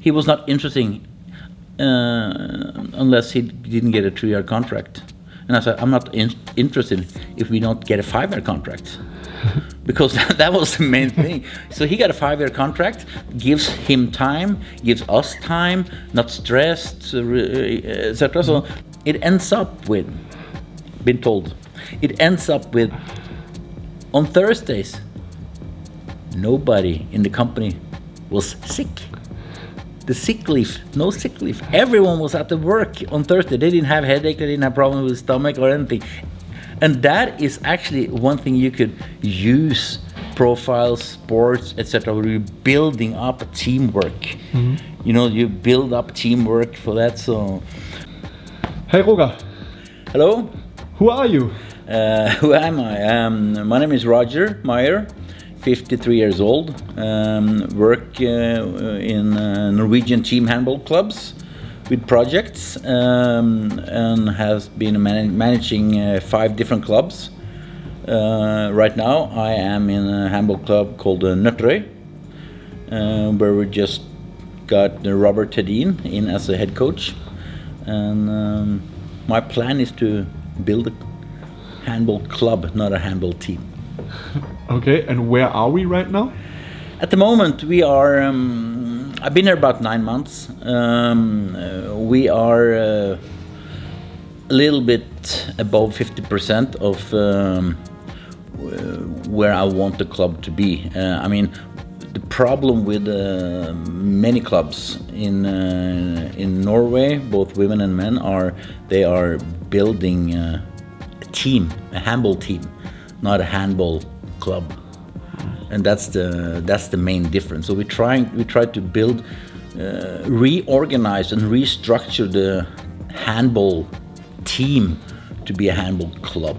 he was not interesting unless he didn't get a 3-year contract. And I said, I'm not interested if we don't get a 5-year contract. Because that was the main thing. So he got a 5-year contract, gives him time, gives us time, not stressed, etc. So it ends up with, been told, it ends up with, on Thursdays, nobody in the company was sick. The sick leave, no sick leave. Everyone was at the work on Thursday. They didn't have headache, they didn't have problems with stomach or anything. And that is actually one thing you could use, profiles, sports, etc. where you're building up a teamwork. Mm-hmm. You know, you build up teamwork for that, so. Hey Roger. Hello. Who are you? Who am I? My name is Roger Meyer, 53 years old. Work in Norwegian team handball clubs with projects, and has been managing 5 different clubs. Right now I am in a handball club called Nøtterøy, where we just got Robert Tedin in as a head coach. And my plan is to build a handball club, not a handball team. Okay, and where are we right now? At the moment we are, I've been here about 9 months. We are a little bit above 50% of where I want the club to be. I mean, the problem with many clubs in Norway, both women and men, they are building a team, a handball team, not a handball club. And that's the main difference. So we try to build, reorganize and restructure the handball team to be a handball club.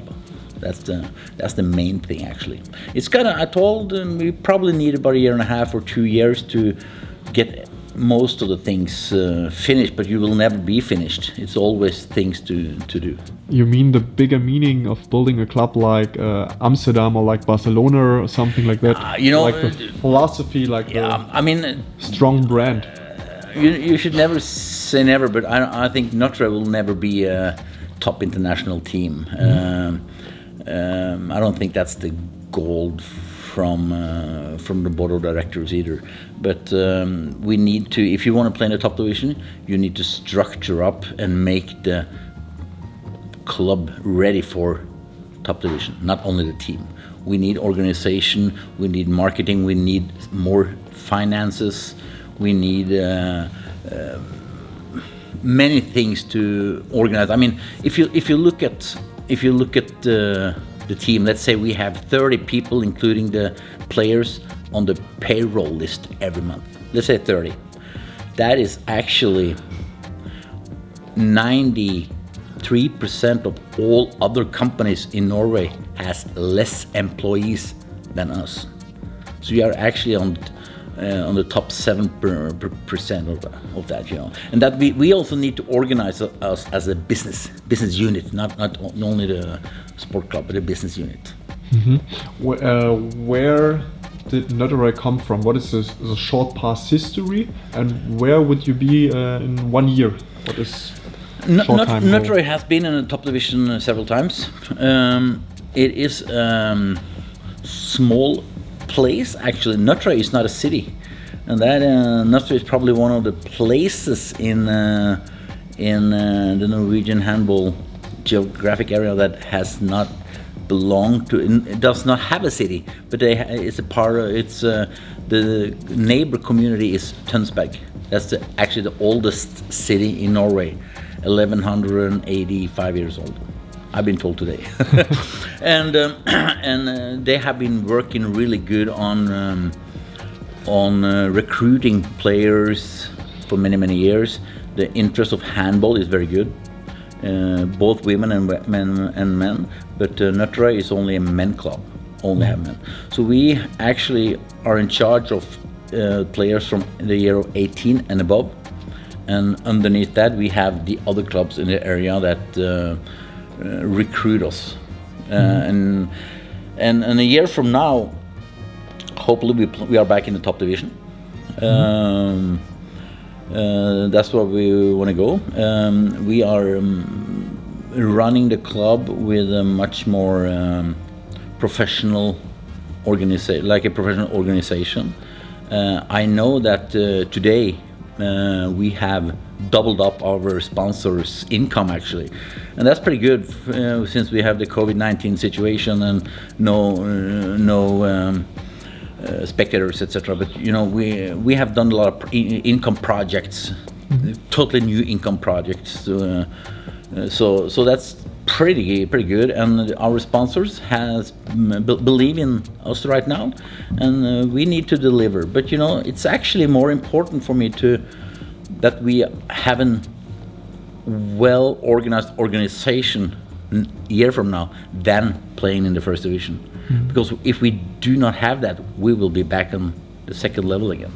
That's the main thing actually. It's I told them we probably need about 1.5 or 2 years to get most of the things finished, but you will never be finished. It's always things to do. You mean the bigger meaning of building a club like Amsterdam or like Barcelona or something like that? You know, like the philosophy, like I mean, strong brand. You should never say never, but I think Nøtterøy will never be a top international team. I don't think that's the goal from the board of directors either. But we need to, if you want to play in the top division, you need to structure up and make the club ready for top division, not only the team. We need organization, we need marketing, we need more finances, we need many things to organize. I mean, if you look at the team, let's say we have 30 people, including the players, on the payroll list every month. Let's say 30. That is actually 93% of all other companies in Norway has less employees than us. So we are actually on the top 7% of that, you know. And that we also need to organize us as a business unit, not only the sport club, but a business unit. Mm-hmm. Where did Nøtterøy come from? What is the short past history, and where would you be in 1 year? What is Nøtterøy has been in the top division several times. It is small place actually. Nøtterøy is not a city, and that Nøtterøy is probably one of the places in the Norwegian handball geographic area that has not belonged to. It does not have a city, but it's a part of. It's the neighbor community is Tønsberg. That's actually the oldest city in Norway, 1185 years old. I've been told today. And they have been working really good on recruiting players for many years. The interest of handball is very good, both women and men. But Nøtterøy is only a men club, only have men. So we actually are in charge of players from the year of 18 and above, and underneath that we have the other clubs in the area that recruit us. And a year from now, hopefully we are back in the top division. That's where we want to go. We are running the club with a much more professional organization, like a professional organization. I know that today we have doubled up our sponsors' income actually, and that's pretty good since we have the COVID-19 situation and no spectators, etc. But you know, we have done a lot of income projects, totally new income projects. So that's pretty good, and our sponsors has believe in us right now, and we need to deliver. But you know, it's actually more important for me that we have a well organized organization a year from now than playing in the first division. Because if we do not have that, we will be back on the second level again.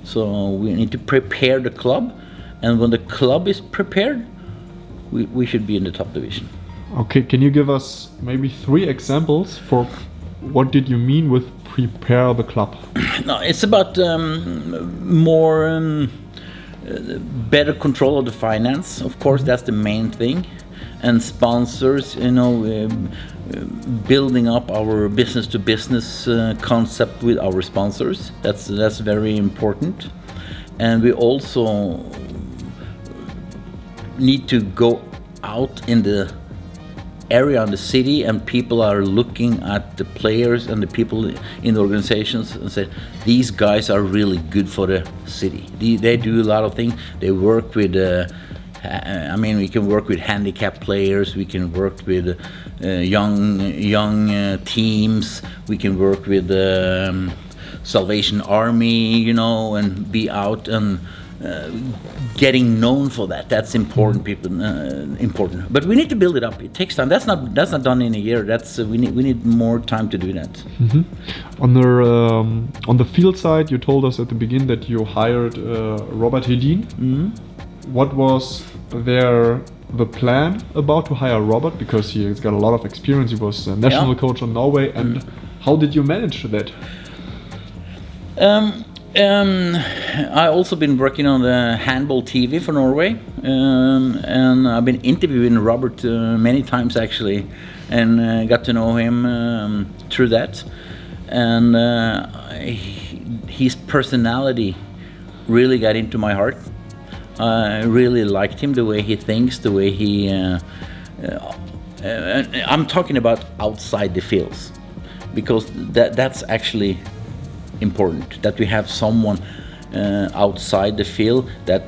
So we need to prepare the club, and when the club is prepared, we should be in the top division. Okay, can you give us maybe 3 examples for what did you mean with prepare the club? No, it's about more better control of the finance. Of course, that's the main thing, and sponsors. You know, building up our business-to-business concept with our sponsors. That's very important, and we also need to go out in the area in the city, and people are looking at the players and the people in the organizations and say, these guys are really good for the city. They do a lot of things. They work with I mean, we can work with handicapped players, we can work with young teams, we can work with Salvation Army, you know, and be out and getting known for that. That's important. Important. But we need to build it up. It takes time. That's not done in a year. That's we need more time to do that. On the field side, you told us at the beginning that you hired Robert Hedin. What was the plan about to hire Robert? Because he has got a lot of experience. He was a national coach on Norway. And how did you manage that? I also been working on the handball TV for Norway, and I've been interviewing Robert many times actually, and got to know him through that. And his personality really got into my heart. I really liked him, the way he thinks, the way he. I'm talking about outside the fields, because that's actually important, that we have someone outside the field that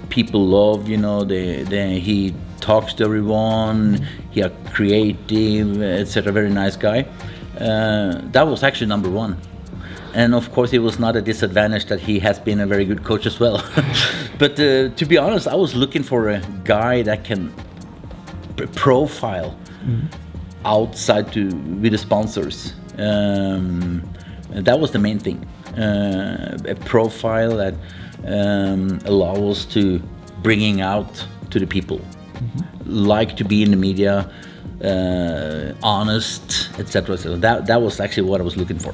people love. You know, he talks to everyone. He is creative, etc. Very nice guy. That was actually number one. And of course, it was not a disadvantage that he has been a very good coach as well. But to be honest, I was looking for a guy that can profile outside with the sponsors. That was the main thing. A profile that allows us to bringing out to the people, like to be in the media, honest, etc. So that was actually what I was looking for.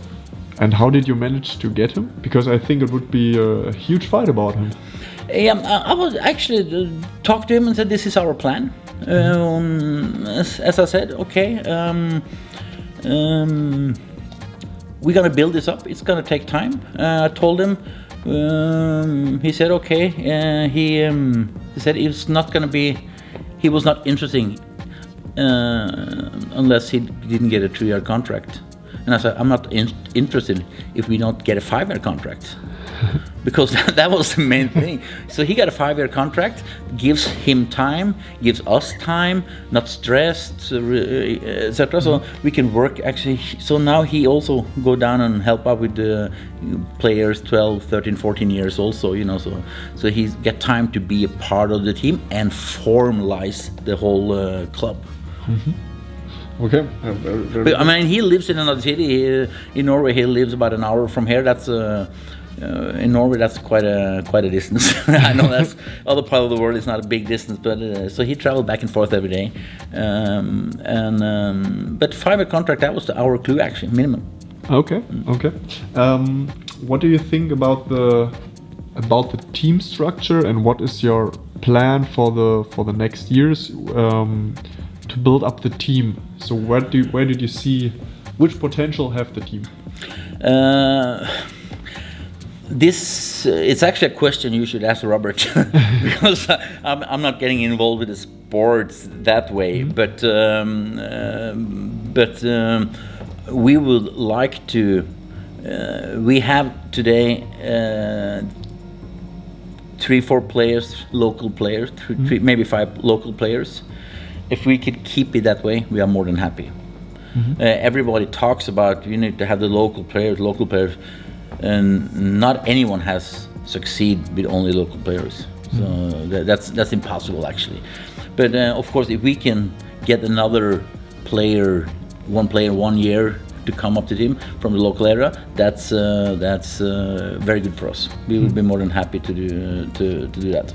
And how did you manage to get him? Because I think it would be a huge fight about him. Yeah, I was actually talked to him and said, this is our plan. As I said, okay, we're gonna build this up. It's gonna take time. I told him. He said, okay. He said it's not gonna be. He was not interested unless he didn't get a 2-year contract. And I said, I'm not interested if we don't get a 5-year contract. Because that was the main thing. So he got a 5-year contract, gives him time, gives us time, not stressed, etc. So we can work actually. So now he also go down and help out with the players 12, 13, 14 years also, you know. So he's got time to be a part of the team and formalize the whole club. Okay. But, I mean, he lives in another city. In Norway, he lives about an hour from here. That's in Norway, that's quite a distance. I know that's other part of the world. It's not a big distance, but so he traveled back and forth every day. But 5-year contract, that was our clue actually, minimum. Okay. Okay. What do you think about the about the team structure and what is your plan for the next years to build up the team. So where did you see which potential have the team? It's actually a question you should ask Robert because I'm not getting involved with the sports that way. But we would like to. We have today 3-4 players, local players, maybe 5 local players. If we could keep it that way, we are more than happy. Everybody talks about you need to have the local players, and not anyone has succeeded with only local players. So that's impossible actually. But of course, if we can get another player 1 year to come up to the team from the local area, that's very good for us. We would be more than happy to do that.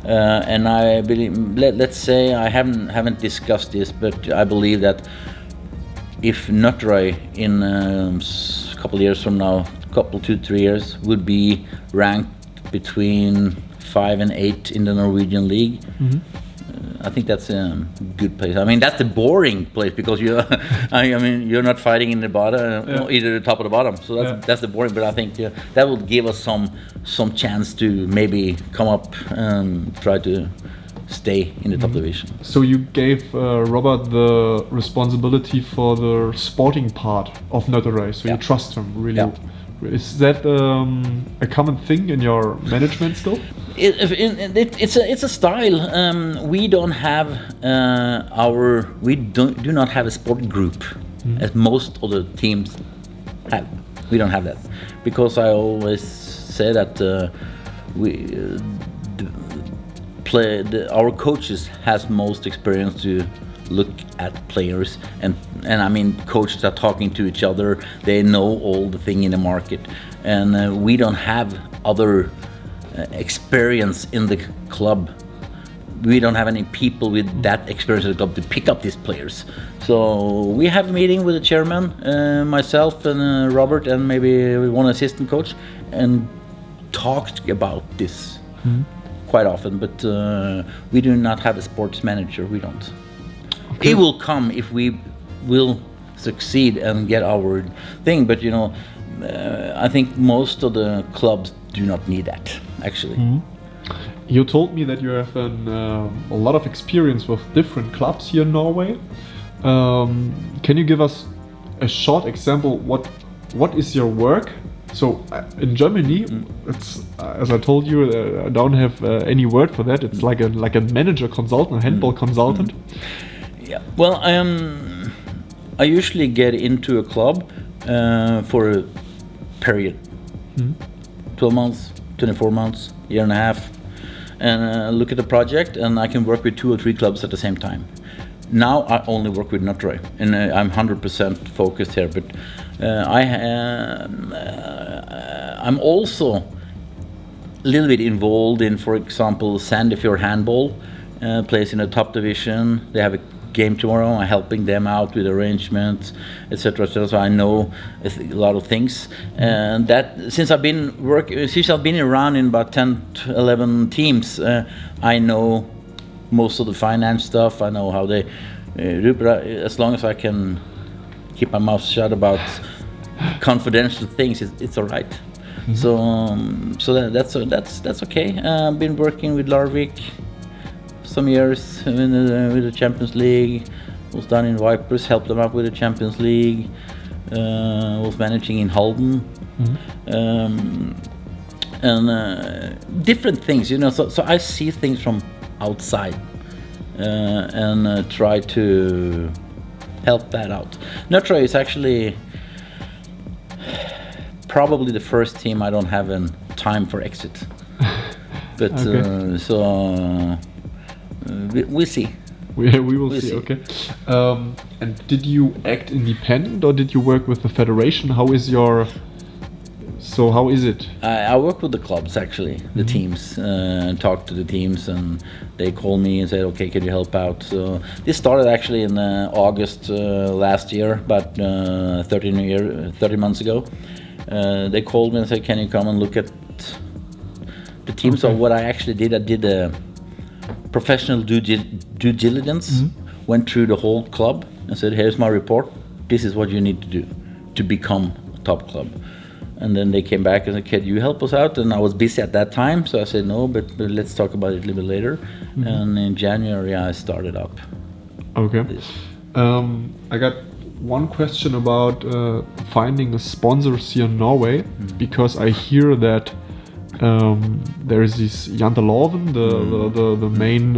And I believe, let's say I haven't discussed this, but I believe that if Nøtterøy in a couple of years from now, 2-3 years, would be ranked between 5 and 8 in the Norwegian league, I think that's a good place. I mean, that's the boring place because you're not fighting in the bottom, either the top or the bottom. So that's the boring. But I think that would give us some chance to maybe come up and try to stay in the top division. So you gave Robert the responsibility for the sporting part of Nøtterøy. So you trust him really. Yeah. Is that a common thing in your management still? It's a style. We don't have do not have a sport group as most of the teams have. We don't have that because I always say that our coaches has most experience to look at players and I mean coaches are talking to each other. They know all the thing in the market, and we don't have other experience in the club. We don't have any people with that experience in the club to pick up these players. So we have a meeting with the chairman, myself and Robert and maybe one assistant coach, and talked about this quite often. But we do not have a sports manager. We don't. Okay. He will come if we will succeed and get our thing. But I think most of the clubs do not need that actually. You told me that you have a lot of experience with different clubs here in Norway. Can you give us a short example? What is your work? So in Germany, it's as I told you, I don't have any word for that. It's like a manager consultant, a handball consultant. Yeah. Well, I usually get into a club for a period, 12 months, 24 months, year and a half, and look at the project, and I can work with 2 or 3 clubs at the same time. Now I only work with Nøtterøy, and I'm 100% focused here. But I'm also a little bit involved in, for example, Sandefjord Handball plays in the top division. They have a game tomorrow. I'm helping them out with arrangements, etc. So I know a lot of things, and that since I've been around in about 10 to 11 teams, I know most of the finance stuff. I know how they do, as long as I can keep my mouth shut about confidential things, it's all right. So that's okay. I've been working with Larvik some years with the Champions League. Was done in Vipers, helped them out with the Champions League. Was managing in Halden, and different things, So I see things from outside and try to help that out. Nøtterøy is actually probably the first team I don't have time for exit, but okay. We'll see. We will see. Okay. And did you act independent or did you work with the federation? How is it? I work with the clubs actually, the teams, and talk to the teams, and they call me and say, okay, can you help out? So this started actually in August last year, about 30 months ago. They called me and said, can you come and look at the team. So what I actually did, I did a professional due diligence, went through the whole club and said, here's my report, this is what you need to do to become a top club. And then they came back and said, can you help us out? And I was busy at that time, so I said no, but let's talk about it a little bit later. And in January I started up. Okay. I got one question about finding sponsors here in Norway, because I hear that there is this Janteloven, the main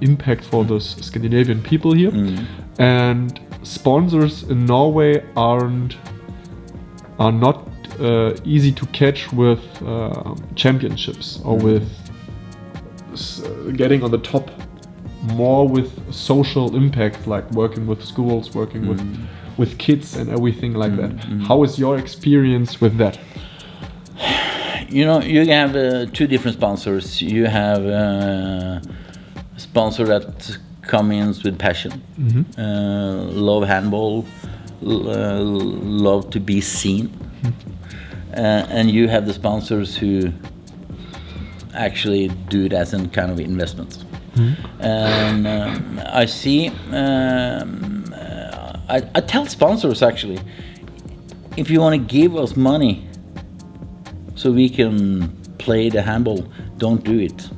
impact for the Scandinavian people here, and sponsors in Norway are not easy to catch with championships or with getting on the top, more with social impact, like working with schools, working with kids and everything like that. How is your experience with that? You know, you have two different sponsors. You have a sponsor that comes in with passion, love handball, love to be seen. And you have the sponsors who actually do it as a kind of investment. And I see, I tell sponsors actually, if you want to give us money so we can play the handball, don't do it.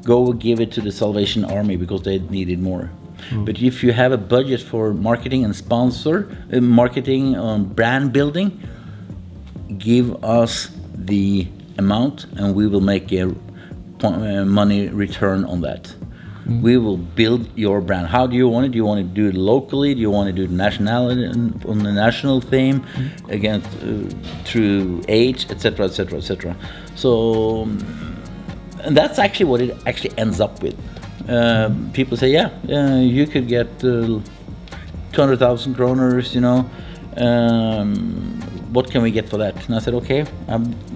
Go give it to the Salvation Army because they need it more. But if you have a budget for marketing and marketing on brand building, give us the amount and we will make a money return on that. We will build your brand. How do you want it? Do you want to do it locally? Do you want to do it nationality on the national theme, again through age, etc., etc., etc. So, and that's actually what it actually ends up with. People say, you could get 200,000 kroners, you know. What can we get for that? And I said, okay,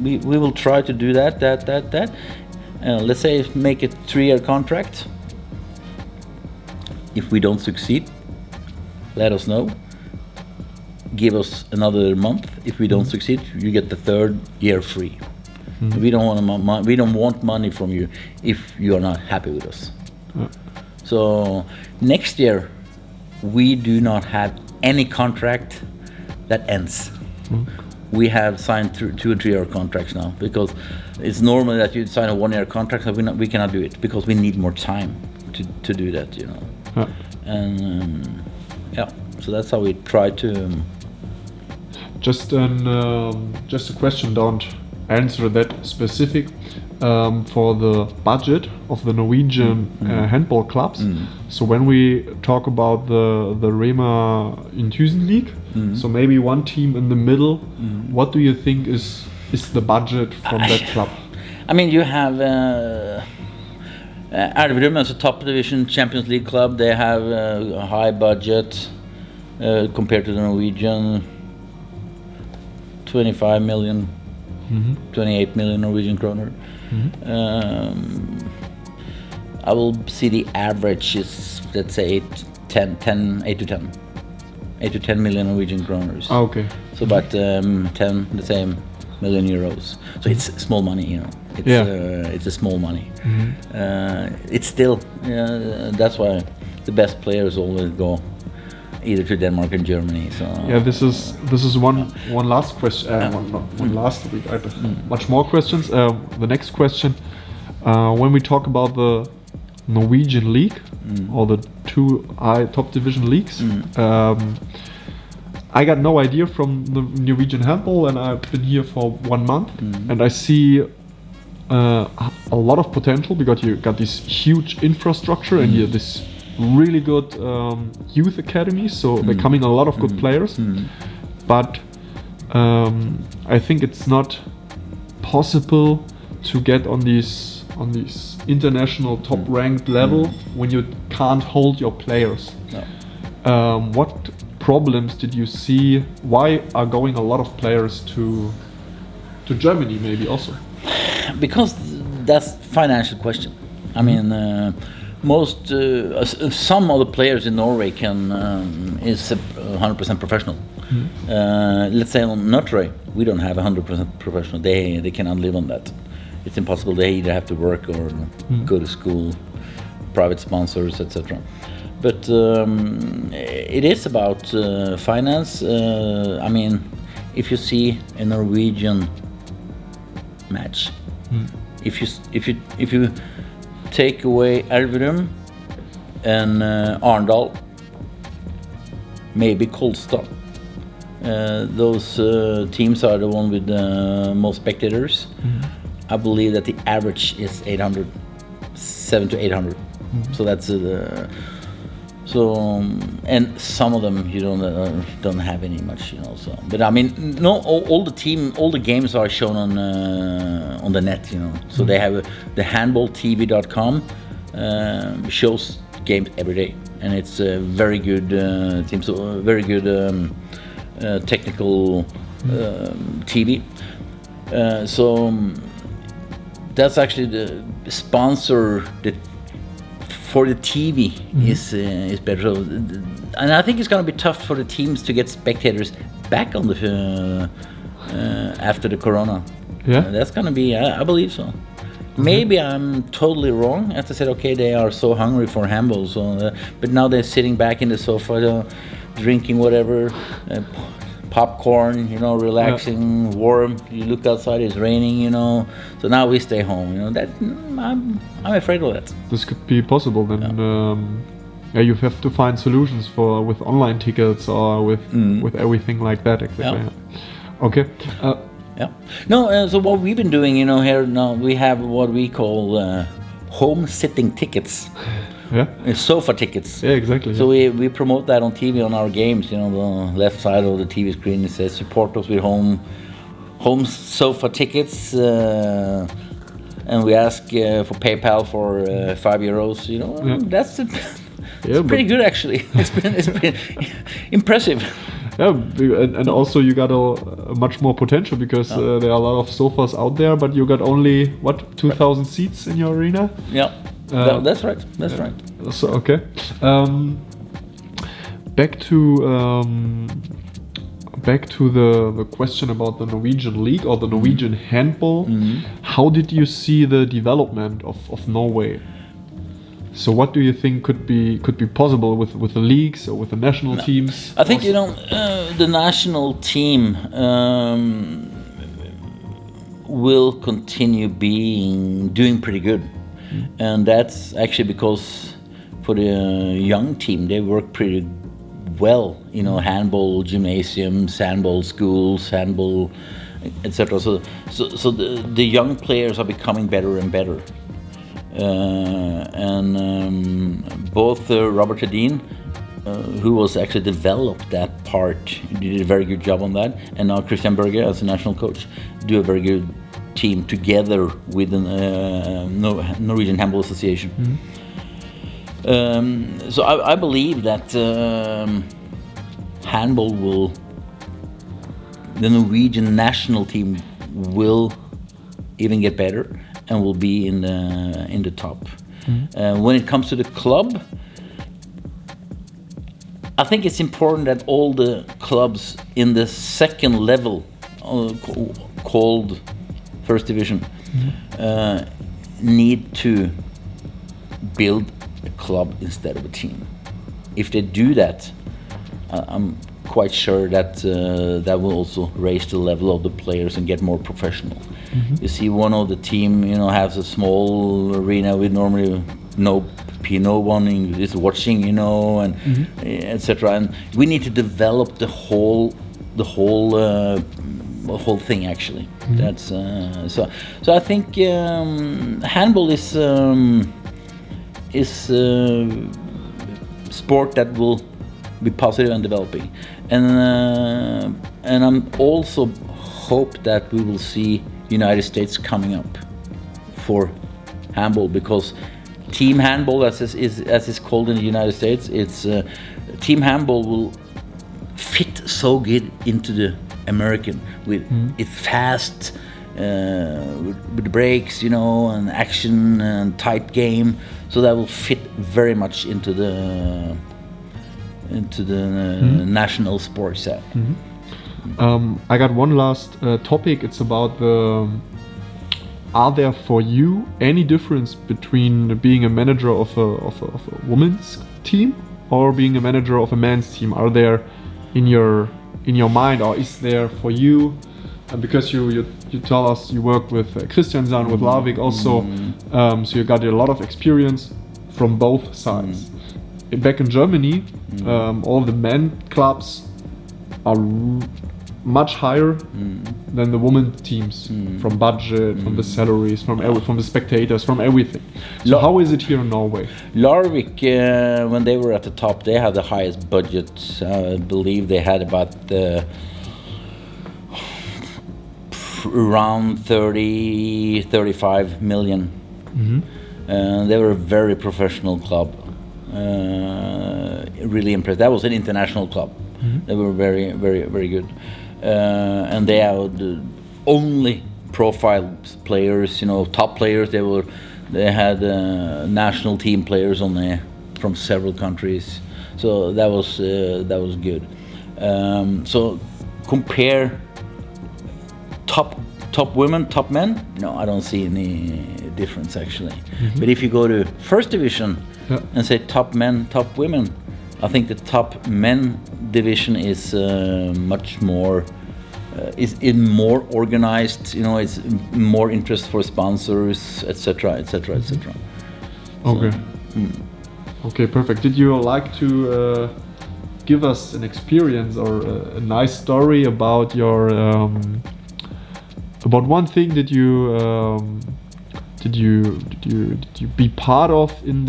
we will try to do that. Let's say make a 3-year contract. If we don't succeed, let us know. Give us another month. If we don't succeed, you get the 3rd year free. We don't want money from you if you are not happy with us. So next year, we do not have any contract that ends. We have signed 2 and 3 year contracts now, because it's normal that you sign a 1-year contract, so we cannot do it because we need more time to do that, you know. And so that's how we try to. Just a question, don't answer that specific. For the budget of the Norwegian handball clubs. So when we talk about the Rema in Thyssen League, so maybe one team in the middle, what do you think is the budget from that club? I mean, you have Elverum as a top division Champions League club. They have a high budget compared to the Norwegian, 25 million, 28 million Norwegian kroner. I will see the average is, let's say 8 to 10 million Norwegian kroners. Okay. So about 10 the same million euros. So it's small money, you know. It's a small money. It's still that's why the best players always go either to Denmark and Germany. So this is one last question. One last week. I have much more questions. The next question, when we talk about the Norwegian league or the 2 top division leagues, I got no idea from the Norwegian handball, and I've been here for 1 month, and I see a lot of potential because you got this huge infrastructure and you this really good youth academy, so they're coming a lot of good players, but I think it's not possible to get on these international top ranked level when you can't hold your players. What problems did you see? Why are going a lot of players to Germany maybe also? Because that's financial question. I mean, some of the players in Norway is 100% professional. Let's say on Nøtterøy, we don't have 100% professional. They cannot live on that. it's impossible. They either have to work or go to school, private sponsors, etc. But it is about finance. I mean, if you see a Norwegian match, if you take away Elverum and Arendal, maybe Kolstad, those teams are the one with the most spectators. I believe that the average is 800, 700 to 800. So that's and some of them you don't have any much, you know. So, but I mean, no, all the games are shown on the net, you know. So they have the handball.tv.com shows games every day, and it's a very good team, so very good technical TV. So that's actually the sponsor that for the TV is better, and I think it's going to be tough for the teams to get spectators back on the after the corona. Yeah, that's going to be. I believe so. Maybe I'm totally wrong. As I said, okay, they are so hungry for handball, so but now they're sitting back in the sofa, drinking whatever. Popcorn, you know, relaxing, warm. You look outside, it's raining, you know. So now we stay home, you know. That I'm afraid of that. This could be possible. Then, you have to find solutions with online tickets or with everything like that. Exactly. Yeah. Okay. Yeah. No. So what we've been doing, you know, here now we have what we call home sitting tickets. Yeah. Sofa tickets. Yeah, exactly. So we promote that on TV on our games. You know, the left side of the TV screen it says support us with home sofa tickets, and we ask for PayPal for €5. You know, that's it. It's pretty good actually. It's been impressive. Yeah, and also you got a much more potential because there are a lot of sofas out there, but you got only 2,000 seats in your arena. Yeah. That's right. That's right. So okay. Back to the question about the Norwegian league or the Norwegian handball. How did you see the development of Norway? So what do you think could be possible with the leagues or with the national teams? I think the national team will continue doing pretty good. And that's actually because for the young team, they work pretty well, you know, handball gymnasiums, handball schools, handball, etc. So the young players are becoming better and better. Both Robert Hedin, who was actually developed that part, he did a very good job on that, and now Christian Berger as a national coach do a very good team together with the Norwegian Handball Association. So I believe that handball the Norwegian national team will even get better and will be in the top. When it comes to the club, I think it's important that all the clubs in the second level, called First Division, need to build a club instead of a team. If they do that, I'm quite sure that that will also raise the level of the players and get more professional. You see, one of the team, you know, has a small arena with normally no one is watching, you know, and etc. And we need to develop the whole thing actually. That's so I think handball is sport that will be positive and developing, and I'm also hope that we will see United States coming up for handball, because team handball, as it's called in the United States, it's team handball will fit so good into the American with it's fast, with the breaks, you know, and action and tight game. So that will fit very much into the national sports set. I got one last topic. It's about the are there for you any difference between being a manager of a women's team or being a manager of a men's team? Are there in your mind, or is there for you? Because you tell us you work with Christiansand, with Larvik also, so you got a lot of experience from both sides. Back in Germany, all the men clubs are much higher than the women teams, from budget, from the salaries, from the spectators, from everything. So how is it here in Norway? Larvik, when they were at the top, they had the highest budget. I believe they had about around 35 million. They were a very professional club. Really impressed. That was an international club. They were very, very, very good. And they had only profile players, top players. They had national team players on there from several countries. So that was good. So compare top women, top men. No, I don't see any difference actually. But if you go to first division and say top men, top women, I think the top men division is much more is more organized. It's more interest for sponsors, etc., etc., etc. Okay. Okay, perfect. Did you like to give us an experience or a nice story about your about one thing that did you be part of in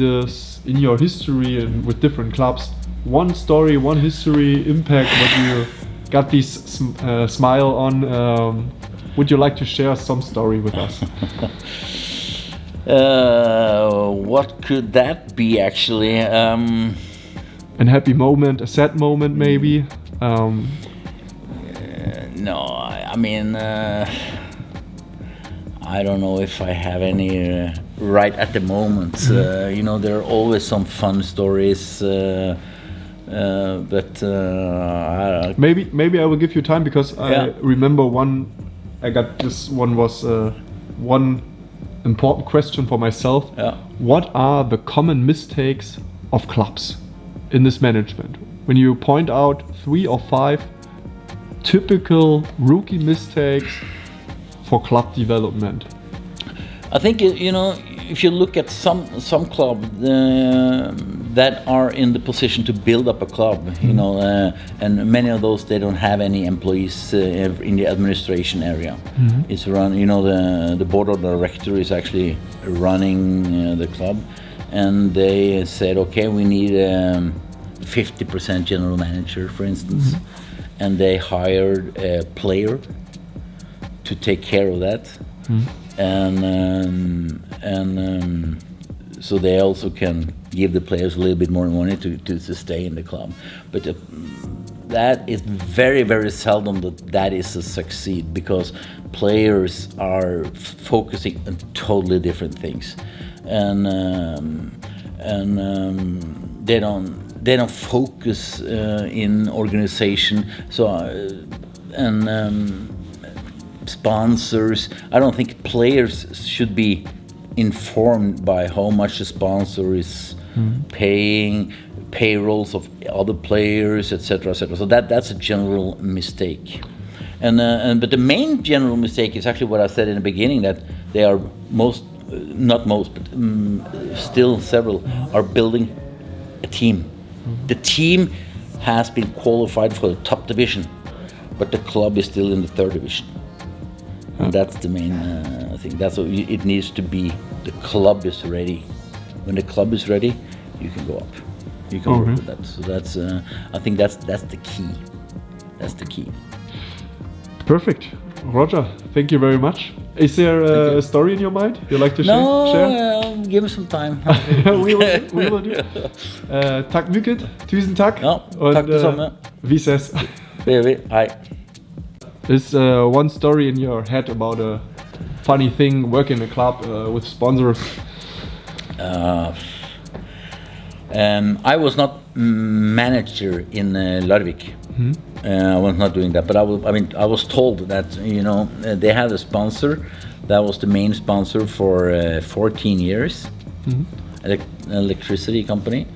your history and with different clubs? One story, one history impact what you got this smile on. Would you like to share some story with us? What could that be actually? A happy moment, a sad moment maybe? No, I mean, I don't know if I have any right at the moment. There are always some fun stories. But maybe I will give you time because I remember one. I got this one was one important question for myself. What are the common mistakes of clubs in this management? When you point out 3 or 5 typical rookie mistakes for club development. I think if you look at some club that are in the position to build up a club, and many of those they don't have any employees in the administration area. It's run, the board of director is actually running the club, and they said, okay, we need 50% general manager, for instance, and they hired a player to take care of that. So they also can give the players a little bit more money to stay in the club. But that is very, very seldom that is a succeed, because players are focusing on totally different things, and they don't focus in organization. Sponsors, I don't think players should be informed by how much the sponsor is paying, payrolls of other players, etc., etc. So that's a general mistake. But the main general mistake is actually what I said in the beginning, that they are still several are building a team. The team has been qualified for the top division, but the club is still in the third division. And that's the main thing. That's what it needs to be. The club is ready. When the club is ready, you can go up. You can work with that. So that's. I think that's the key. That's the key. Perfect, Roger. Thank you very much. Is there a story in your mind you'd like to share? Give me some time. we will do. Takk mycket. Tusen takk. Ja, takk det samme. Vi ses. Det gjør vi. Hei. Is one story in your head about a funny thing working in a club with sponsors? I was not manager in Larvik. I was not doing that, but I was told that they had a sponsor That was the main sponsor for 14 years. Electricity company.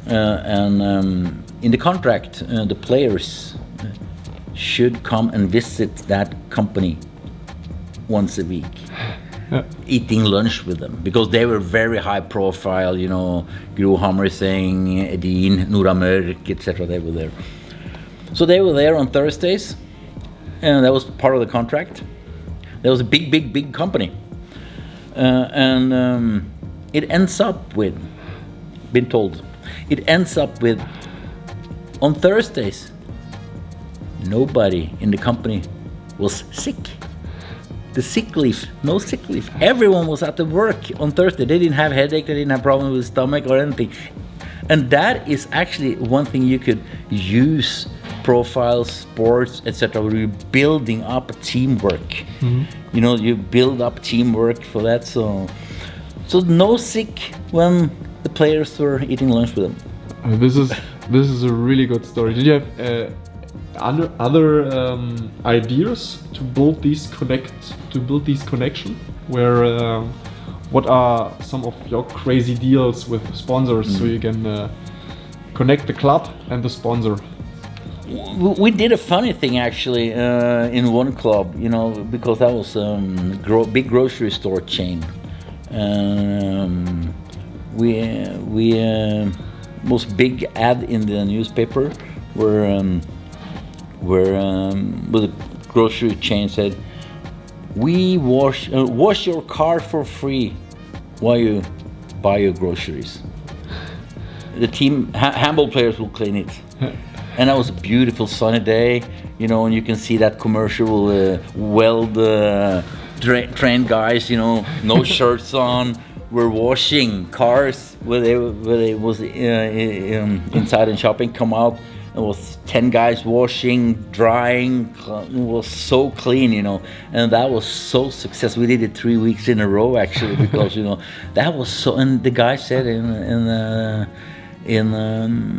And in the contract, the players should come and visit that company once a week, eating lunch with them, because they were very high profile, you know, Gro Hammerseng, Edin, Nora Mørk, etc. They were there. So they were there on Thursdays, and that was part of the contract. There was a big company. And it ends up with, been told, it ends up with, on Thursdays, nobody in the company was sick. The sick leave, no sick leave. Everyone was at the work on Thursday. They didn't have headache, they didn't have problems with stomach or anything. And that is actually one thing you could use, profiles, sports, etc., where you're building up teamwork. You know, you build up teamwork for that. So no sick when the players were eating lunch with them. This is a really good story. Did you have other ideas to build these connections? Where what are some of your crazy deals with sponsors so you can connect the club and the sponsor? We did a funny thing actually in one club, you know, because that was big grocery store chain. We most big ad in the newspaper where the grocery chain said, "We wash your car for free while you buy your groceries. The team handball players will clean it." And that was a beautiful sunny day, you know, and you can see that commercial trained guys, you know, no shirts on, were washing cars where they was inside and shopping, come out. It was 10 guys washing, drying. It was so clean, you know, and that was so successful. We did it 3 weeks in a row, actually, because you know that was so. And the guy said in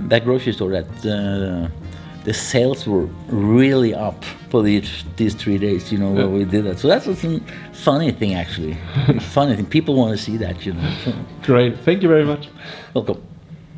that grocery store that the sales were really up for these 3 days, you know, where we did that. So that's a funny thing, actually. Funny thing. People want to see that, you know. Great. Thank you very much. Welcome.